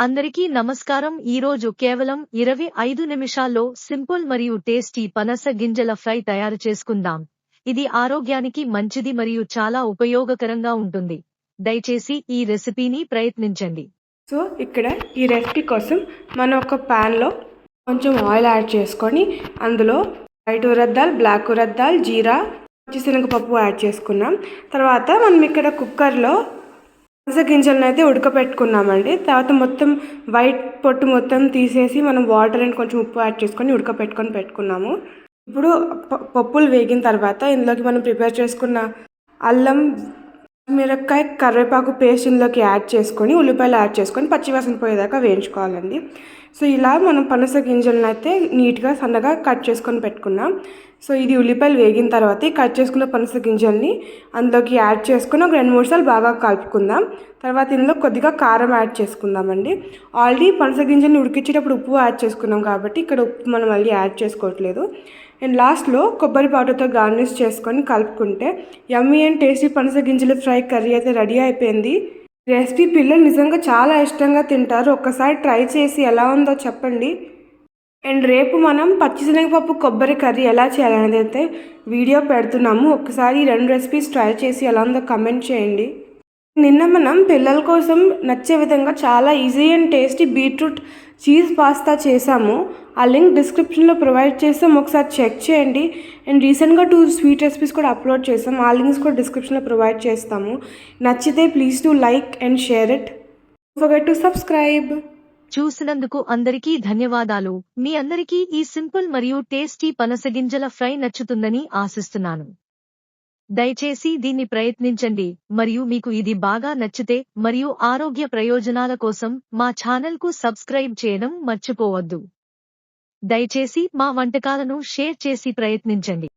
అందరికీ నమస్కారం. ఈరోజు కేవలం 25 నిమిషాల్లో సింపుల్ మరియు టేస్టీ పనస గింజల ఫ్రై తయారు చేసుకుందాం. ఇది ఆరోగ్యానికి మంచిది మరియు చాలా ఉపయోగకరంగా ఉంటుంది. దయచేసి ఈ రెసిపీని ప్రయత్నించండి. సో ఇక్కడ ఈ రెసిపీ కోసం మనం ఒక ప్యాన్లో కొంచెం ఆయిల్ యాడ్ చేసుకొని అందులో వైట్ ఉరద్ దాల్, బ్లాక్ ఉరద్ దాల్, జీరా, పచ్చిశనగపప్పు యాడ్ చేసుకున్నాం. తర్వాత మనం ఇక్కడ కుక్కర్లో పనస గింజలను అయితే ఉడకపెట్టుకున్నామండి. తర్వాత మొత్తం వైట్ పొట్టు మొత్తం తీసేసి మనం వాటర్ అండ్ కొంచెం ఉప్పు యాడ్ చేసుకొని పెట్టుకున్నాము. ఇప్పుడు పప్పులు వేగిన తర్వాత ఇందులోకి మనం ప్రిపేర్ చేసుకున్న అల్లం, మిరపకాయ, కరివేపాకు పేస్ట్ ఇందులోకి యాడ్ చేసుకొని ఉల్లిపాయలు యాడ్ చేసుకొని పచ్చివాసన పోయేదాకా వేయించుకోవాలండి. సో ఇలా మనం పనస గింజలను అయితే నీట్గా సన్నగా కట్ చేసుకొని పెట్టుకున్నాం. సో ఇది ఉల్లిపాయలు వేగిన తర్వాత ఈ కట్ చేసుకున్న పనస గింజల్ని అందులోకి యాడ్ చేసుకుని ఒక 2-3 సార్లు బాగా కలుపుకుందాం. తర్వాత ఇందులో కొద్దిగా కారం యాడ్ చేసుకుందామండి. ఆల్రెడీ పనస గింజల్ని ఉడికించేటప్పుడు ఉప్పు యాడ్ చేసుకున్నాం కాబట్టి ఇక్కడ ఉప్పు మనం మళ్ళీ యాడ్ చేసుకోవట్లేదు. అండ్ లాస్ట్లో కొబ్బరి పౌడర్తో గార్నిష్ చేసుకొని కలుపుకుంటే యమ్మీ అండ్ టేస్టీ పనస గింజల ఫ్రై కర్రీ అయితే రెడీ అయిపోయింది. రెసిపీ పిల్లలు నిజంగా చాలా ఇష్టంగా తింటారు. ఒక్కసారి ట్రై చేసి ఎలా ఉందో చెప్పండి. అండ్ రేపు మనం పచ్చిశనగపప్పు కొబ్బరి కర్రీ ఎలా చేయాలనేది అయితే వీడియో పెడుతున్నాము. ఒకసారి ఈ 2 రెసిపీస్ ట్రై చేసి ఎలా ఉందో కమెంట్ చేయండి. నిన్న మనం పిల్లల కోసం నచ్చే విధంగా చాలా easy and tasty beetroot cheese pasta చేసాము. ఆ లింక్ డిస్క్రిప్షన్లో ప్రొవైడ్ చేస్తాం, ఒకసారి చెక్ చేయండి. అండ్ రీసెంట్గా 2 స్వీట్ రెసిపీస్ కూడా అప్లోడ్ చేస్తాం, ఆ లింక్స్ కూడా డిస్క్రిప్షన్లో ప్రొవైడ్ చేస్తాము. నచ్చితే please to like and share it. Don't forget to subscribe. చూసినందుకు అందరికీ ధన్యవాదాలు. మీ అందరికీ ఈ సింపుల్ మరియు టేస్టీ పనస గింజల ఫ్రై నచ్చుతుందని ఆశిస్తున్నాను. దయచేసి దీన్ని ప్రయత్నించండి మరియు మీకు ఇది బాగా నచ్చితే మరియు ఆరోగ్య ప్రయోజనాల కోసం మా ఛానల్కు సబ్స్క్రైబ్ చేయడం మర్చిపోవద్దు. దయచేసి మా వంటకాలను షేర్ చేసి ప్రయత్నించండి.